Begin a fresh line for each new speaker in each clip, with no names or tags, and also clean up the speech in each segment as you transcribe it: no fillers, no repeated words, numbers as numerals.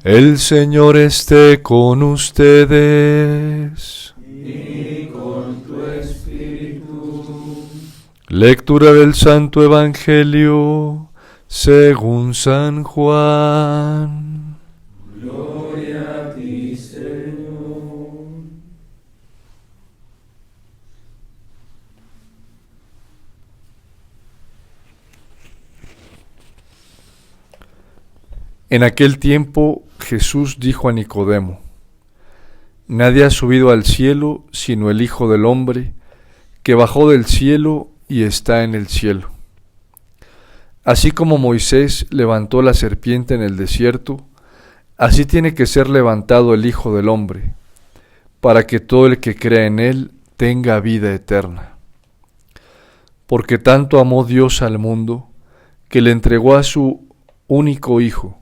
El Señor esté con ustedes.
Y con tu espíritu.
Lectura del Santo Evangelio según San Juan.
Gloria a ti, Señor.
En aquel tiempo Jesús dijo a Nicodemo: Nadie ha subido al cielo sino el Hijo del Hombre, que bajó del cielo y está en el cielo. Así como Moisés levantó la serpiente en el desierto, así tiene que ser levantado el Hijo del Hombre, para que todo el que crea en él tenga vida eterna. Porque tanto amó Dios al mundo, que le entregó a su único Hijo,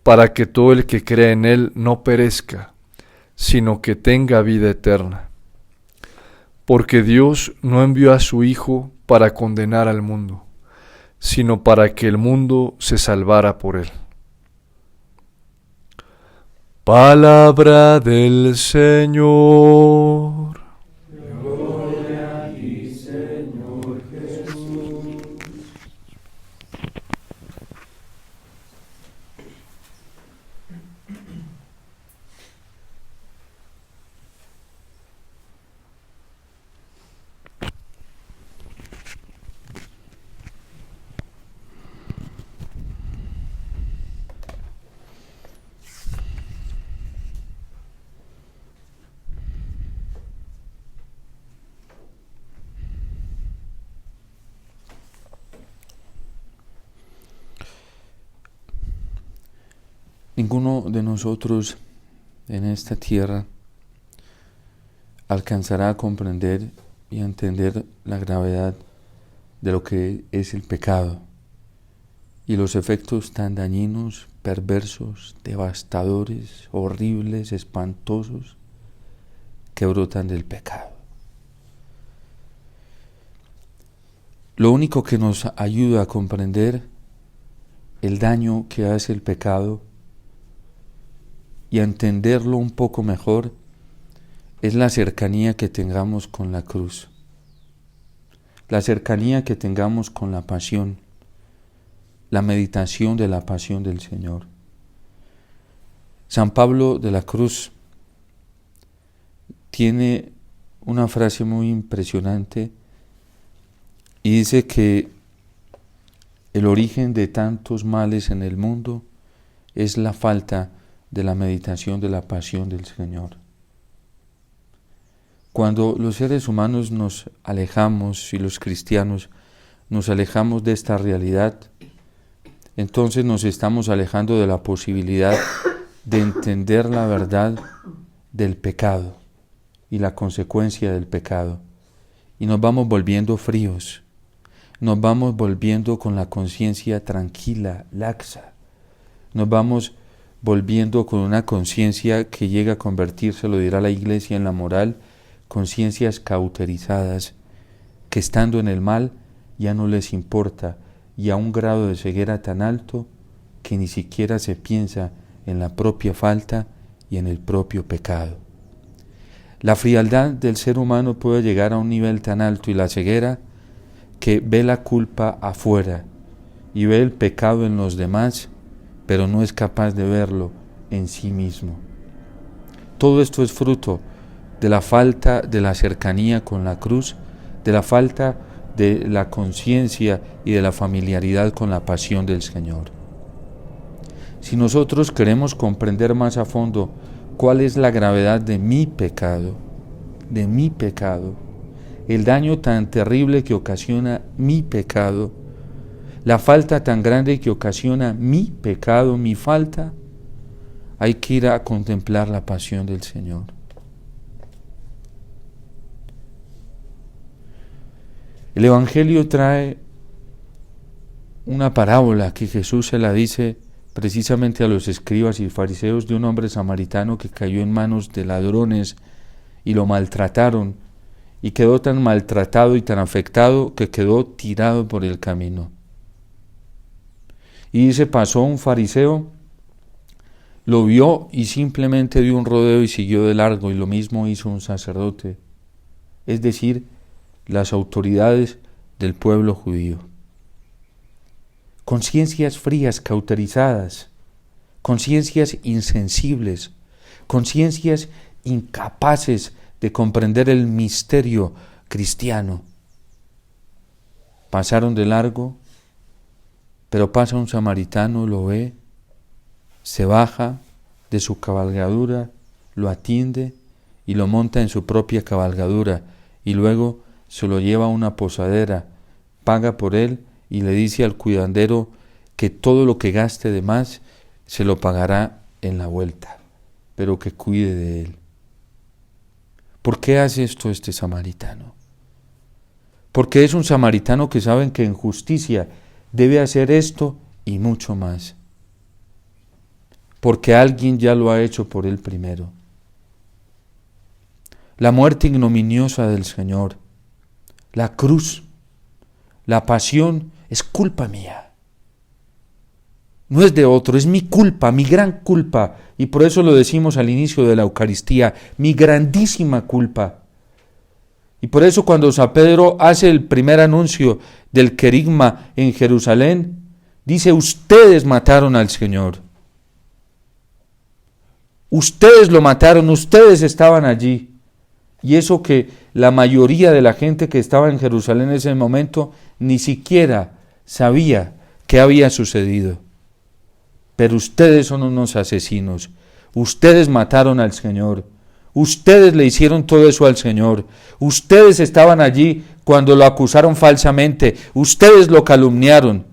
para que todo el que crea en él no perezca, sino que tenga vida eterna. Porque Dios no envió a su Hijo para condenar al mundo, sino para que el mundo se salvara por él. Palabra del Señor.
Gloria a ti, Señor Jesús.
Ninguno de nosotros en esta tierra alcanzará a comprender y a entender la gravedad de lo que es el pecado y los efectos tan dañinos, perversos, devastadores, horribles, espantosos que brotan del pecado. Lo único que nos ayuda a comprender el daño que hace el pecado y a entenderlo un poco mejor es la cercanía que tengamos con la cruz, la cercanía que tengamos con la pasión, la meditación de la pasión del Señor. San Pablo de la Cruz tiene una frase muy impresionante y dice que el origen de tantos males en el mundo es la falta de la meditación de la pasión del Señor. Cuando los seres humanos nos alejamos y los cristianos nos alejamos de esta realidad, entonces nos estamos alejando de la posibilidad de entender la verdad del pecado y la consecuencia del pecado. Y nos vamos volviendo fríos, nos vamos volviendo con la conciencia tranquila, laxa, nos vamos volviendo con una conciencia que llega a convertirse, lo dirá la Iglesia, en la moral, conciencias cauterizadas, que estando en el mal ya no les importa, y a un grado de ceguera tan alto que ni siquiera se piensa en la propia falta y en el propio pecado. La frialdad del ser humano puede llegar a un nivel tan alto y la ceguera que ve la culpa afuera y ve el pecado en los demás, pero no es capaz de verlo en sí mismo. Todo esto es fruto de la falta de la cercanía con la cruz, de la falta de la conciencia y de la familiaridad con la pasión del Señor. Si nosotros queremos comprender más a fondo cuál es la gravedad de mi pecado, el daño tan terrible que ocasiona mi pecado, la falta tan grande que ocasiona mi pecado, mi falta, hay que ir a contemplar la pasión del Señor. El Evangelio trae una parábola que Jesús se la dice precisamente a los escribas y fariseos de un hombre samaritano que cayó en manos de ladrones y lo maltrataron, y quedó tan maltratado y tan afectado que quedó tirado por el camino. Y dice, pasó un fariseo lo vio y simplemente dio un rodeo y siguió de largo, y lo mismo hizo un sacerdote, es decir, las autoridades del pueblo judío. Conciencias frías, cauterizadas, conciencias insensibles, conciencias incapaces de comprender el misterio cristiano. Pasaron de largo, pero pasa un samaritano, lo ve, se baja de su cabalgadura, lo atiende y lo monta en su propia cabalgadura, y luego se lo lleva a una posadera, paga por él y le dice al cuidadero que todo lo que gaste de más se lo pagará en la vuelta, pero que cuide de él. ¿Por qué hace esto este samaritano? Porque es un samaritano que sabe que en justicia debe hacer esto y mucho más. Porque alguien ya lo ha hecho por él primero. La muerte ignominiosa del Señor, la cruz, la pasión, es culpa mía. No es de otro, es mi culpa, mi gran culpa. Y por eso lo decimos al inicio de la Eucaristía, mi grandísima culpa. Y por eso cuando San Pedro hace el primer anuncio del querigma en Jerusalén, dice: ustedes mataron al Señor. Ustedes lo mataron, ustedes estaban allí. Y eso que la mayoría de la gente que estaba en Jerusalén en ese momento ni siquiera sabía qué había sucedido. Pero ustedes son unos asesinos. Ustedes mataron al Señor. Ustedes le hicieron todo eso al Señor. Ustedes estaban allí cuando lo acusaron falsamente. Ustedes lo calumniaron.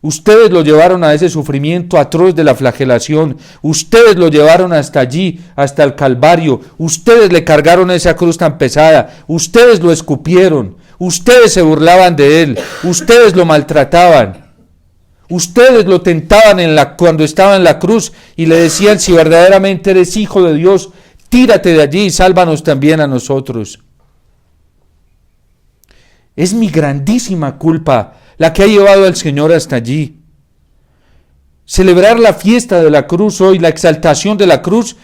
Ustedes lo llevaron a ese sufrimiento atroz de la flagelación. Ustedes lo llevaron hasta allí, hasta el Calvario. Ustedes le cargaron esa cruz tan pesada. Ustedes lo escupieron. Ustedes se burlaban de él. Ustedes lo maltrataban. Ustedes lo tentaban cuando estaba en la cruz y le decían: si verdaderamente eres hijo de Dios, tírate de allí y sálvanos también a nosotros. Es mi grandísima culpa la que ha llevado al Señor hasta allí. Celebrar la fiesta de la cruz hoy, la exaltación de la cruz,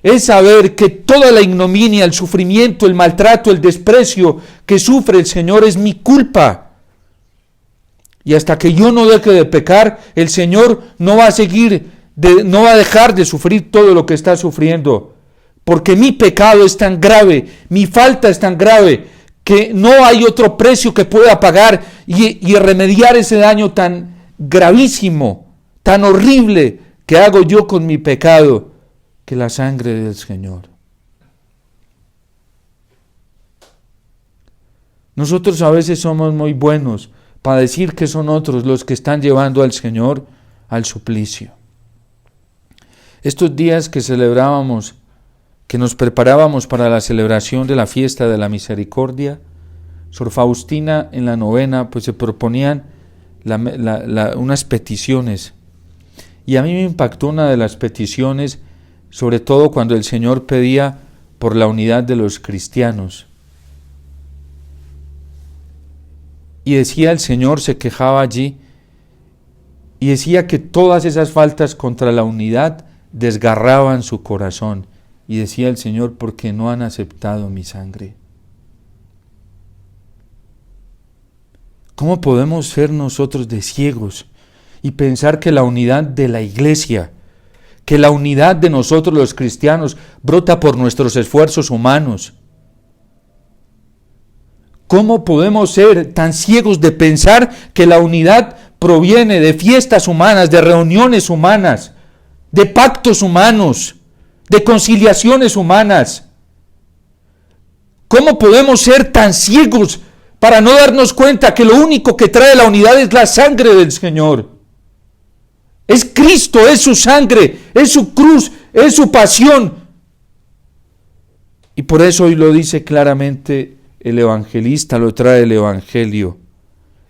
es saber que toda la ignominia, el sufrimiento, el maltrato, el desprecio que sufre el Señor es mi culpa. Y hasta que yo no deje de pecar, el Señor no va a dejar de sufrir todo lo que está sufriendo. Porque mi pecado es tan grave, mi falta es tan grave, que no hay otro precio que pueda pagar y remediar ese daño tan gravísimo, tan horrible que hago yo con mi pecado, que la sangre del Señor. Nosotros a veces somos muy buenos para decir que son otros los que están llevando al Señor al suplicio. Estos días que celebrábamos, que nos preparábamos para la celebración de la fiesta de la misericordia, Sor Faustina en la novena pues se proponían unas peticiones. Y a mí me impactó una de las peticiones, sobre todo cuando el Señor pedía por la unidad de los cristianos. Y decía el Señor, se quejaba allí, y decía que todas esas faltas contra la unidad desgarraban su corazón. Y decía el Señor: porque no han aceptado mi sangre. ¿Cómo podemos ser nosotros de ciegos y pensar que la unidad de la Iglesia, que la unidad de nosotros los cristianos brota por nuestros esfuerzos humanos? ¿Cómo podemos ser tan ciegos de pensar que la unidad proviene de fiestas humanas, de reuniones humanas, de pactos humanos, de conciliaciones humanas? ¿Cómo podemos ser tan ciegos para no darnos cuenta que lo único que trae la unidad es la sangre del Señor? Es Cristo, es su sangre, es su cruz, es su pasión. Y por eso hoy lo dice claramente el evangelista, lo trae el Evangelio.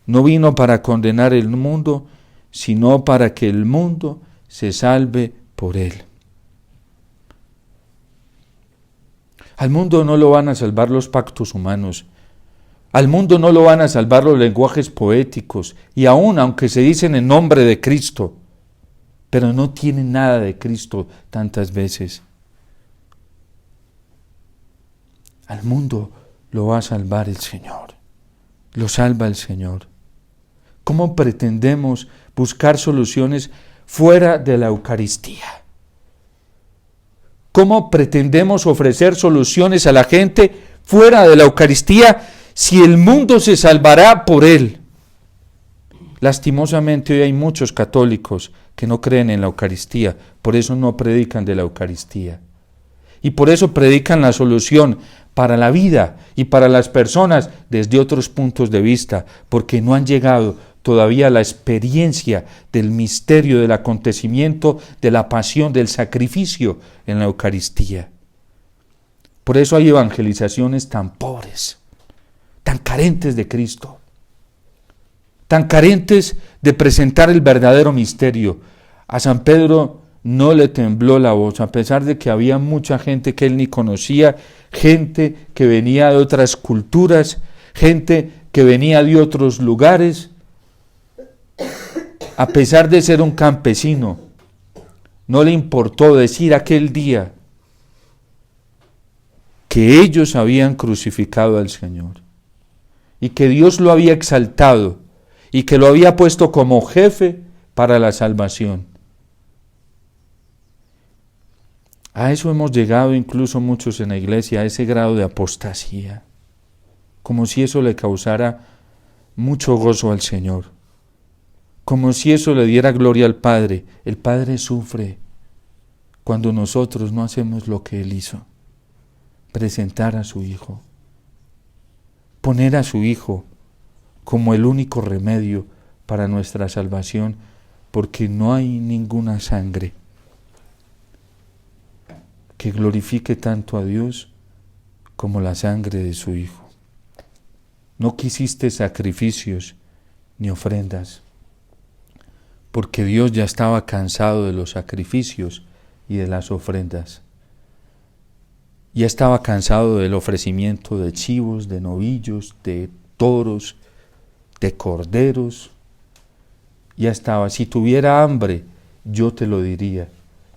No vino para condenar el mundo, sino para que el mundo se salve por él. Al mundo no lo van a salvar los pactos humanos. Al mundo no lo van a salvar los lenguajes poéticos, y aún aunque se dicen en nombre de Cristo. pero no tienen nada de Cristo tantas veces. Al mundo lo va a salvar el Señor, lo salva el Señor. ¿Cómo pretendemos buscar soluciones fuera de la Eucaristía? ¿Cómo pretendemos ofrecer soluciones a la gente fuera de la Eucaristía si el mundo se salvará por él? Lastimosamente hoy hay muchos católicos que no creen en la Eucaristía, por eso no predican de la Eucaristía. Y por eso predican la solución para la vida y para las personas desde otros puntos de vista, porque no han llegado todavía a la experiencia del misterio, del acontecimiento, de la pasión, del sacrificio en la Eucaristía. Por eso hay evangelizaciones tan pobres, tan carentes de Cristo, tan carentes de presentar el verdadero misterio. A San Pedro no le tembló la voz, a pesar de que había mucha gente que él ni conocía, gente que venía de otras culturas, gente que venía de otros lugares. A pesar de ser un campesino, no le importó decir aquel día que ellos habían crucificado al Señor y que Dios lo había exaltado y que lo había puesto como jefe para la salvación. A eso hemos llegado incluso muchos en la iglesia, a ese grado de apostasía, como si eso le causara mucho gozo al Señor, como si eso le diera gloria al Padre. El Padre sufre cuando nosotros no hacemos lo que Él hizo, presentar a su Hijo, poner a su Hijo como el único remedio para nuestra salvación, porque no hay ninguna sangre que glorifique tanto a Dios como la sangre de su Hijo. No quisiste sacrificios ni ofrendas, porque Dios ya estaba cansado de los sacrificios y de las ofrendas. Ya estaba cansado del ofrecimiento de chivos, de novillos, de toros, de corderos. Ya estaba. Si tuviera hambre, yo te lo diría,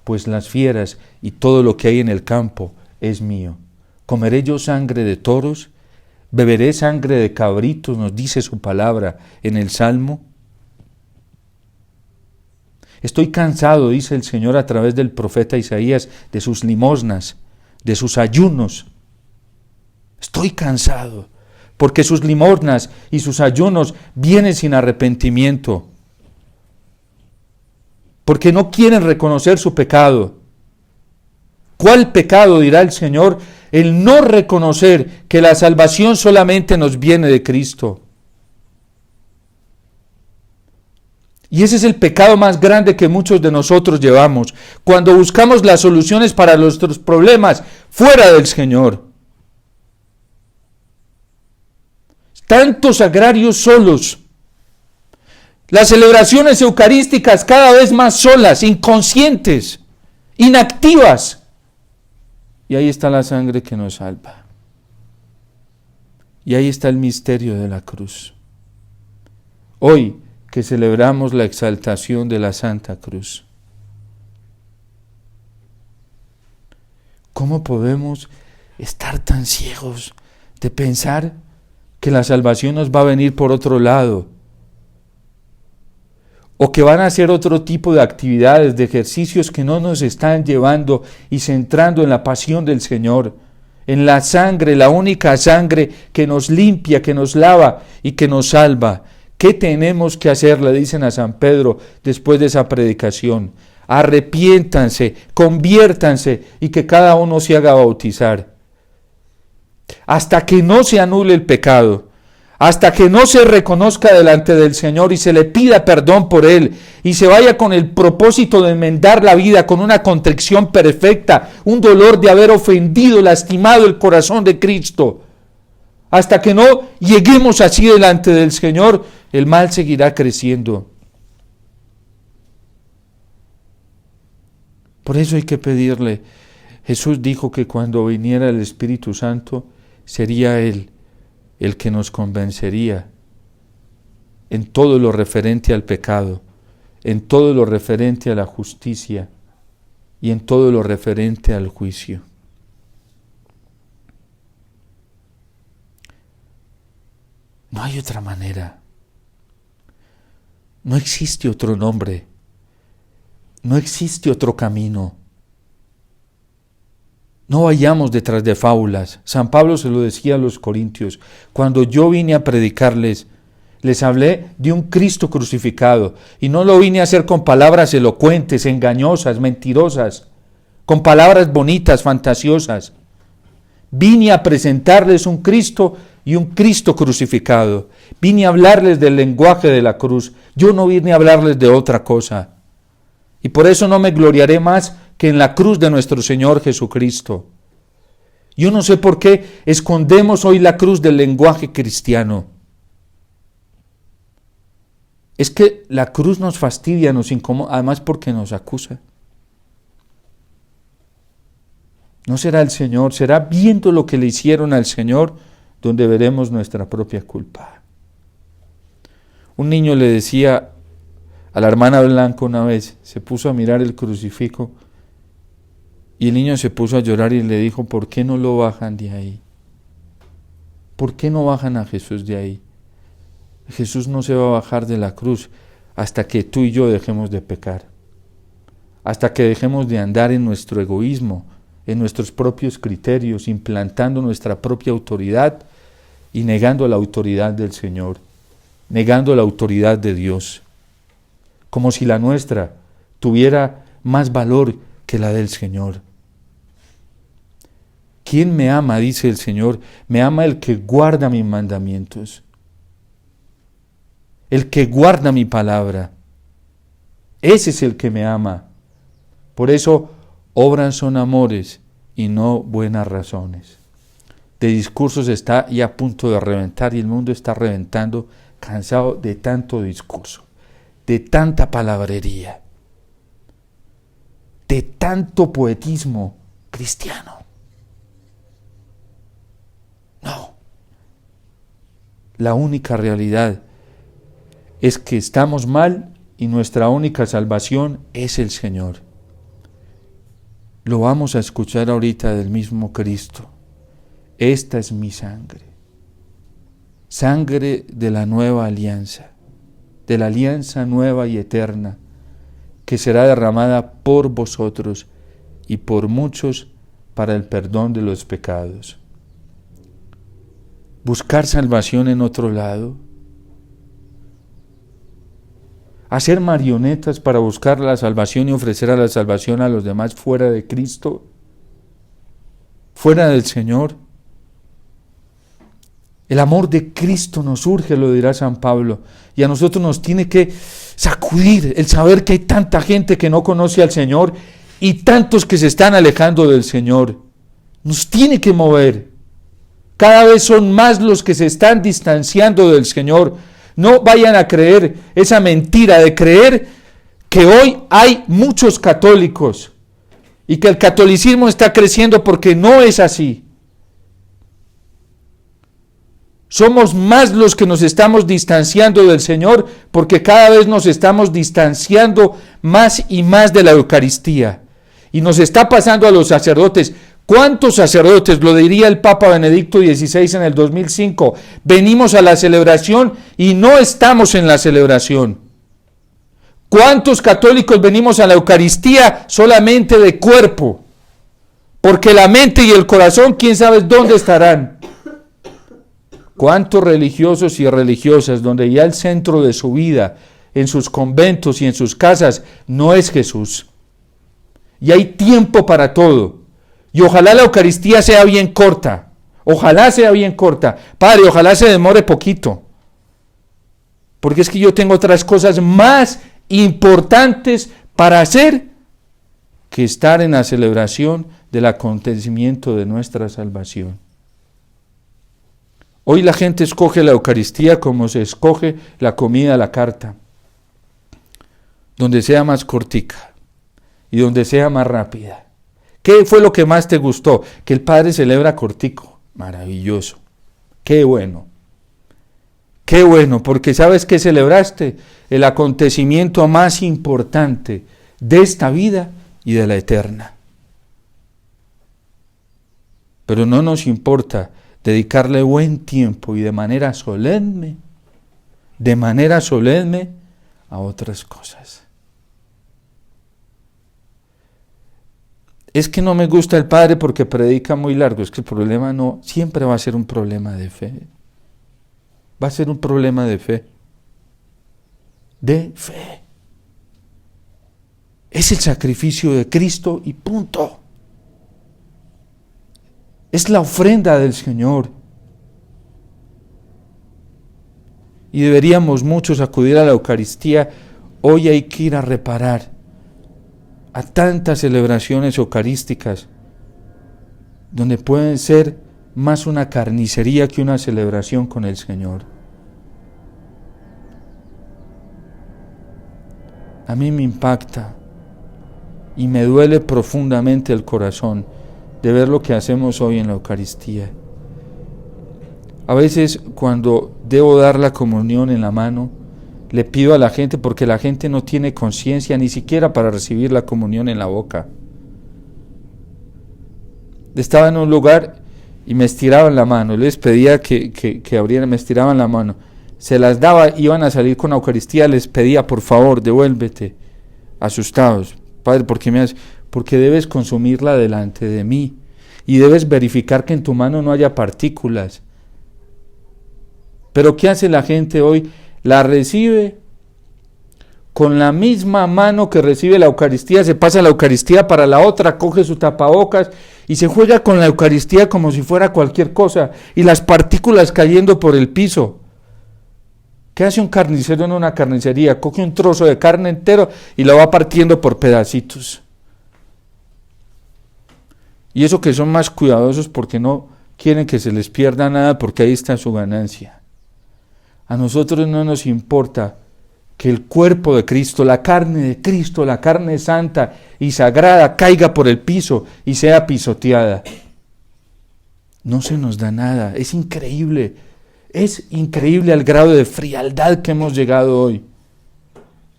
pues las fieras y todo lo que hay en el campo es mío. ¿Comeré yo sangre de toros? ¿Beberé sangre de cabritos?, nos dice su palabra en el Salmo. Estoy cansado, dice el Señor a través del profeta Isaías, de sus limosnas, de sus ayunos. Estoy cansado, porque sus limosnas y sus ayunos vienen sin arrepentimiento, porque no quieren reconocer su pecado. ¿Cuál pecado?, dirá el Señor, el no reconocer que la salvación solamente nos viene de Cristo. Y ese es el pecado más grande que muchos de nosotros llevamos, cuando buscamos las soluciones para nuestros problemas fuera del Señor. Tantos agrarios solos, las celebraciones eucarísticas cada vez más solas, inconscientes, inactivas. Y ahí está la sangre que nos salva. Y ahí está el misterio de la cruz. Hoy, que celebramos la exaltación de la Santa Cruz, ¿cómo podemos estar tan ciegos de pensar que la salvación nos va a venir por otro lado? O que van a hacer otro tipo de actividades, de ejercicios que no nos están llevando y centrando en la pasión del Señor, en la sangre, la única sangre que nos limpia, que nos lava y que nos salva. ¿Qué tenemos que hacer?, le dicen a San Pedro después de esa predicación. Arrepiéntanse, conviértanse y que cada uno se haga bautizar. Hasta que no se anule el pecado, hasta que no se reconozca delante del Señor y se le pida perdón por él y se vaya con el propósito de enmendar la vida, con una contrición perfecta, un dolor de haber ofendido, lastimado el corazón de Cristo. Hasta que no lleguemos así delante del Señor, el mal seguirá creciendo. Por eso hay que pedirle. Jesús dijo que cuando viniera el Espíritu Santo, sería Él el que nos convencería en todo lo referente al pecado, en todo lo referente a la justicia y en todo lo referente al juicio. No hay otra manera. No existe otro nombre. No existe otro camino. No vayamos detrás de fábulas. San Pablo se lo decía a los corintios. Cuando yo vine a predicarles, les hablé de un Cristo crucificado. Y no lo vine a hacer con palabras elocuentes, engañosas, mentirosas, con palabras bonitas, fantasiosas. Vine a presentarles un Cristo y un Cristo crucificado. Vine a hablarles del lenguaje de la cruz. Yo no vine a hablarles de otra cosa. Y por eso no me gloriaré más que en la cruz de nuestro Señor Jesucristo. Yo no sé por qué escondemos hoy la cruz del lenguaje cristiano. Es que la cruz nos fastidia, nos incomoda, además porque nos acusa. No será el Señor, será viendo lo que le hicieron al Señor donde veremos nuestra propia culpa. Un niño le decía a la hermana Blanca una vez, se puso a mirar el crucifijo y el niño se puso a llorar y le dijo, ¿por qué no lo bajan de ahí? ¿Por qué no bajan a Jesús de ahí? Jesús no se va a bajar de la cruz hasta que tú y yo dejemos de pecar, hasta que dejemos de andar en nuestro egoísmo, en nuestros propios criterios, implantando nuestra propia autoridad y negando la autoridad del Señor, negando la autoridad de Dios, como si la nuestra tuviera más valor que la del Señor. ¿Quién me ama? Dice el Señor. Me ama el que guarda mis mandamientos, el que guarda mi palabra. Ese es el que me ama. Por eso, obran son amores y no buenas razones. De discursos está ya a punto de reventar y el mundo está reventando, cansado de tanto discurso, de tanta palabrería, de tanto poetismo cristiano. No. La única realidad es que estamos mal y nuestra única salvación es el Señor. Lo vamos a escuchar ahorita del mismo Cristo. Esta es mi sangre, sangre de la nueva alianza, de la alianza nueva y eterna, que será derramada por vosotros y por muchos para el perdón de los pecados. Buscar salvación en otro lado, hacer marionetas para buscar la salvación y ofrecer a la salvación a los demás fuera de Cristo, fuera del Señor. El amor de Cristo nos urge, lo dirá San Pablo, y a nosotros nos tiene que sacudir el saber que hay tanta gente que no conoce al Señor y tantos que se están alejando del Señor. Nos tiene que mover. Cada vez son más los que se están distanciando del Señor. No vayan a creer esa mentira de creer que hoy hay muchos católicos y que el catolicismo está creciendo, porque no es así. Somos más los que nos estamos distanciando del Señor, porque cada vez nos estamos distanciando más y más de la Eucaristía. Y nos está pasando a los sacerdotes. ¿Cuántos sacerdotes, lo diría el Papa Benedicto XVI en el 2005, venimos a la celebración y no estamos en la celebración? ¿Cuántos católicos venimos a la Eucaristía solamente de cuerpo? Porque la mente y el corazón, quién sabe dónde estarán. ¿Cuántos religiosos y religiosas donde ya el centro de su vida, en sus conventos y en sus casas, no es Jesús? Y hay tiempo para todo. Y ojalá la Eucaristía sea bien corta. Ojalá sea bien corta. Padre, ojalá se demore poquito. Porque es que yo tengo otras cosas más importantes para hacer que estar en la celebración del acontecimiento de nuestra salvación. Hoy la gente escoge la Eucaristía como se escoge la comida a la carta, donde sea más cortica y donde sea más rápida. ¿Qué fue lo que más te gustó? Que el Padre celebra cortico. Maravilloso. Qué bueno. Qué bueno, porque ¿sabes qué celebraste? el acontecimiento más importante de esta vida y de la eterna. Pero no nos importa dedicarle buen tiempo y de manera solemne a otras cosas. Es que no me gusta el padre porque predica muy largo. Es que el problema no, siempre va a ser un problema de fe. Va a ser un problema de fe. De fe. Es el sacrificio de Cristo y punto. Es la ofrenda del Señor. Y deberíamos muchos acudir a la Eucaristía. Hoy hay que ir a reparar a tantas celebraciones eucarísticas donde pueden ser más una carnicería que una celebración con el Señor. A mí me impacta y me duele profundamente el corazón de ver lo que hacemos hoy en la Eucaristía. A veces cuando debo dar la comunión en la mano, le pido a la gente, porque la gente no tiene conciencia ni siquiera para recibir la comunión en la boca. Estaba en un lugar y me estiraban la mano, les pedía que abrieran, me estiraban la mano, se las daba, iban a salir con la Eucaristía, les pedía, por favor, devuélvete, asustados. Padre, ¿por qué me haces? Porque debes consumirla delante de mí y debes verificar que en tu mano no haya partículas. Pero ¿qué hace la gente hoy? La recibe con la misma mano que recibe la Eucaristía, se pasa la Eucaristía para la otra, coge su tapabocas y se juega con la Eucaristía como si fuera cualquier cosa, y las partículas cayendo por el piso. ¿Qué hace un carnicero en una carnicería? Coge un trozo de carne entero y lo va partiendo por pedacitos. Y eso que son más cuidadosos porque no quieren que se les pierda nada, porque ahí está su ganancia. A nosotros no nos importa que el cuerpo de Cristo, la carne de Cristo, la carne santa y sagrada, caiga por el piso y sea pisoteada. No se nos da nada. Es increíble al grado de frialdad que hemos llegado hoy.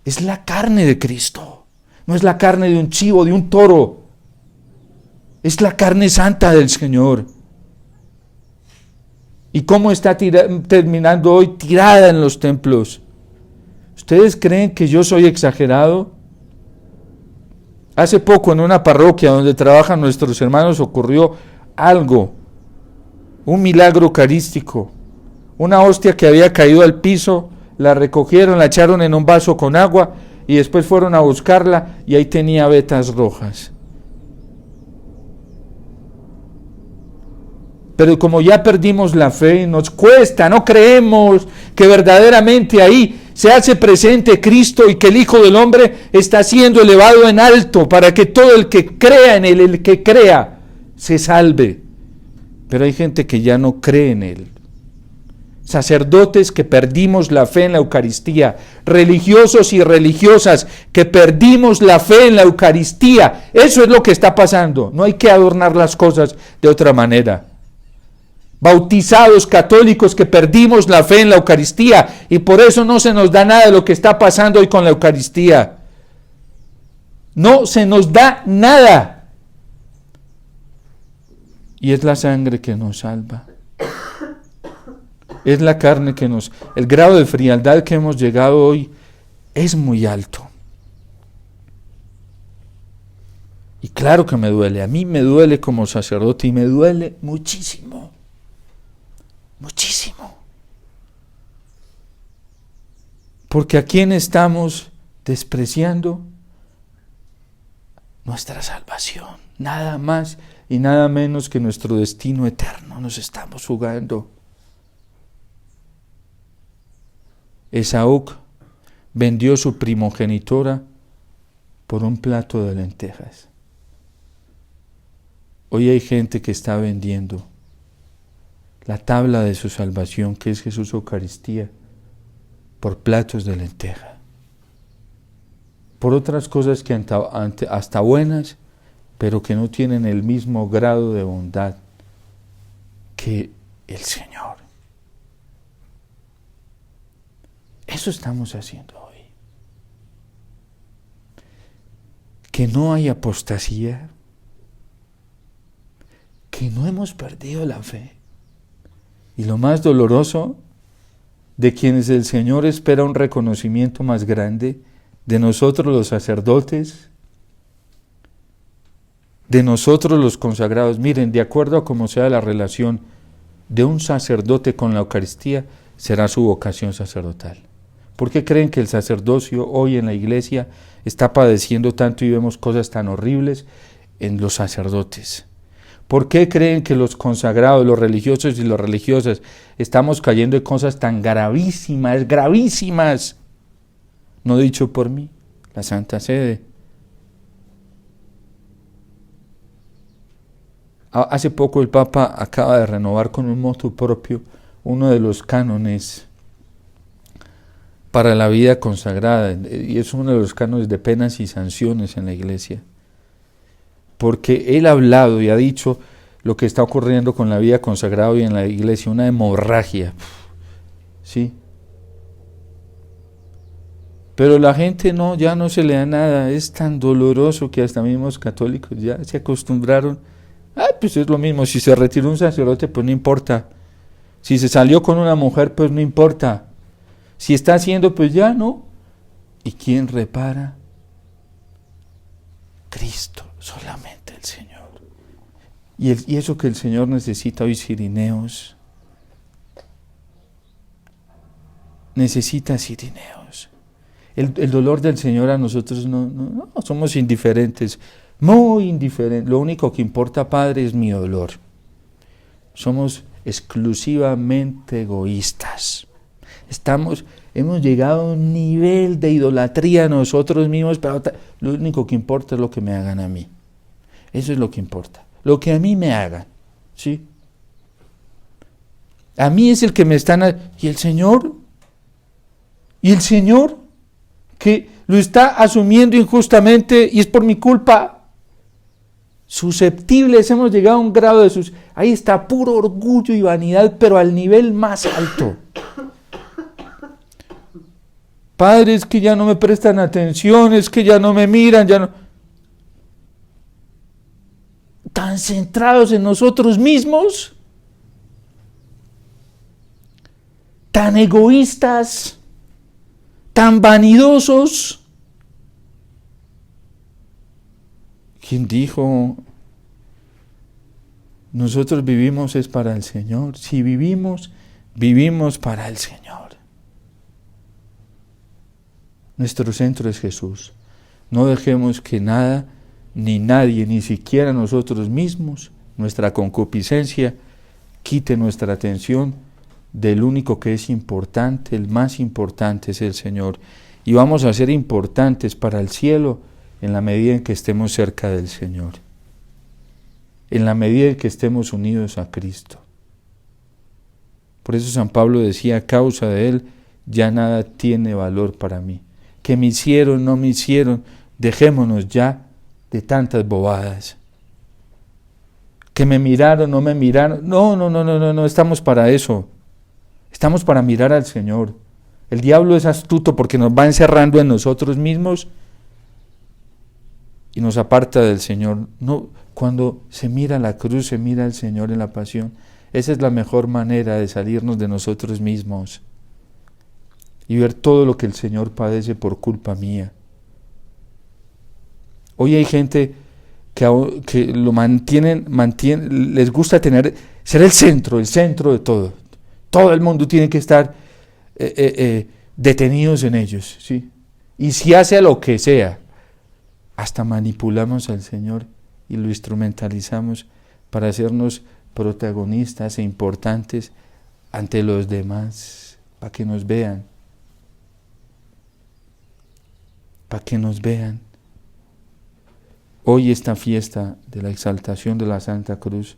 Es la carne de Cristo, no es la carne de un chivo, de un toro. Es la carne santa del Señor. ¿Y cómo está terminando hoy? Tirada en los templos. ¿Ustedes creen que yo soy exagerado? Hace poco en una parroquia donde trabajan nuestros hermanos ocurrió algo, un milagro eucarístico. Una hostia que había caído al piso, la recogieron, la echaron en un vaso con agua y después fueron a buscarla y ahí tenía vetas rojas. Pero como ya perdimos la fe, nos cuesta, no creemos que verdaderamente ahí se hace presente Cristo y que el Hijo del Hombre está siendo elevado en alto para que todo el que crea en Él, el que crea, se salve. Pero hay gente que ya no cree en Él. Sacerdotes que perdimos la fe en la Eucaristía, religiosos y religiosas que perdimos la fe en la Eucaristía. Eso es lo que está pasando. No hay que adornar las cosas de otra manera. Bautizados católicos que perdimos la fe en la Eucaristía y por eso no se nos da nada de lo que está pasando hoy con la Eucaristía. No se nos da nada. Y es la sangre que nos salva. Es la carne que nos... El grado de frialdad que hemos llegado hoy es muy alto. Y claro que me duele. A mí me duele como sacerdote y me duele muchísimo. Muchísimo. Porque ¿a quién estamos despreciando? Nuestra salvación. Nada más y nada menos que nuestro destino eterno nos estamos jugando. Esaú vendió su primogenitora por un plato de lentejas. Hoy hay gente que está vendiendo la tabla de su salvación, que es Jesús Eucaristía, por platos de lenteja, por otras cosas que hasta buenas, pero que no tienen el mismo grado de bondad que el Señor. Eso estamos haciendo hoy. que no hay apostasía, que no hemos perdido la fe. Y lo más doloroso, de quienes el Señor espera un reconocimiento más grande, de nosotros los sacerdotes, de nosotros los consagrados. Miren, de acuerdo a cómo sea la relación de un sacerdote con la Eucaristía, será su vocación sacerdotal. ¿Por qué creen que el sacerdocio hoy en la iglesia está padeciendo tanto y vemos cosas tan horribles en los sacerdotes? ¿Por qué creen que los consagrados, los religiosos y las religiosas estamos cayendo en cosas tan gravísimas, gravísimas? No dicho por mí, la Santa Sede. Hace poco el Papa acaba de renovar con un motu propio uno de los cánones para la vida consagrada, y es uno de los cánones de penas y sanciones en la iglesia. Porque él ha hablado y ha dicho lo que está ocurriendo con la vida consagrada hoy en la iglesia, una hemorragia, ¿sí? Pero la gente ya no se le da nada, es tan doloroso que hasta mismos católicos ya se acostumbraron. Pues es lo mismo, si se retiró un sacerdote, pues no importa. Si se salió con una mujer, pues no importa. Si está haciendo, pues ya no. ¿Y quién repara? Cristo, solamente el Señor. Y eso que el Señor necesita hoy, Cirineos. Necesita Cirineos. El dolor del Señor a nosotros no somos indiferentes, muy indiferentes. Lo único que importa, Padre, es mi dolor. Somos exclusivamente egoístas. Hemos llegado a un nivel de idolatría nosotros mismos, pero lo único que importa es lo que me hagan a mí. Eso es lo que importa. Lo que a mí me hagan, ¿sí? A mí es el que me están... ¿Y el Señor? ¿Y el Señor? Que lo está asumiendo injustamente y es por mi culpa. Susceptibles, hemos llegado a un grado de... Ahí está puro orgullo y vanidad, pero al nivel más alto. Padre, es que ya no me prestan atención, es que ya no me miran, ya no... Tan centrados en nosotros mismos, tan egoístas, tan vanidosos. ¿Quién dijo? Nosotros vivimos es para el Señor. Si vivimos, vivimos para el Señor. Nuestro centro es Jesús. No dejemos que nada, ni nadie, ni siquiera nosotros mismos, nuestra concupiscencia, quite nuestra atención del único que es importante. El más importante es el Señor. Y vamos a ser importantes para el cielo en la medida en que estemos cerca del Señor, en la medida en que estemos unidos a Cristo. Por eso San Pablo decía, a causa de Él, ya nada tiene valor para mí. Que me hicieron, no me hicieron, dejémonos ya de tantas bobadas. Que me miraron, no me miraron, no estamos para eso. Estamos para mirar al Señor. El diablo es astuto porque nos va encerrando en nosotros mismos y nos aparta del Señor. No, cuando se mira la cruz, se mira al Señor en la pasión. Esa es la mejor manera de salirnos de nosotros mismos y ver todo lo que el Señor padece por culpa mía. Hoy hay gente que lo mantienen, les gusta ser el centro de todo. Todo el mundo tiene que estar detenidos en ellos, ¿sí? Y si hace lo que sea, hasta manipulamos al Señor y lo instrumentalizamos para hacernos protagonistas e importantes ante los demás, para que nos vean. Para que nos vean. Hoy esta fiesta de la exaltación de la Santa Cruz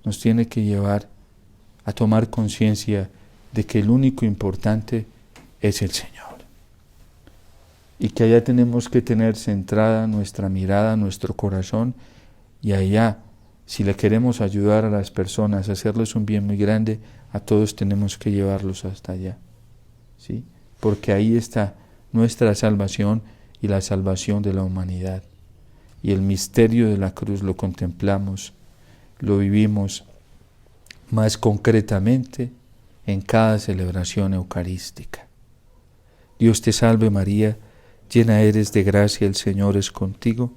nos tiene que llevar a tomar conciencia de que el único importante es el Señor. Y que allá tenemos que tener centrada nuestra mirada, nuestro corazón, y allá, si le queremos ayudar a las personas, hacerles un bien muy grande, a todos tenemos que llevarlos hasta allá, ¿sí? Porque ahí está nuestra salvación y la salvación de la humanidad. y el misterio de la cruz lo contemplamos, lo vivimos más concretamente en cada celebración eucarística. Dios te salve María, llena eres de gracia, el Señor es contigo,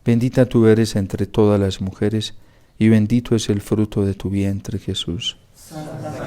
bendita tú eres entre todas las mujeres, y bendito es el fruto de tu vientre, Jesús.
Santa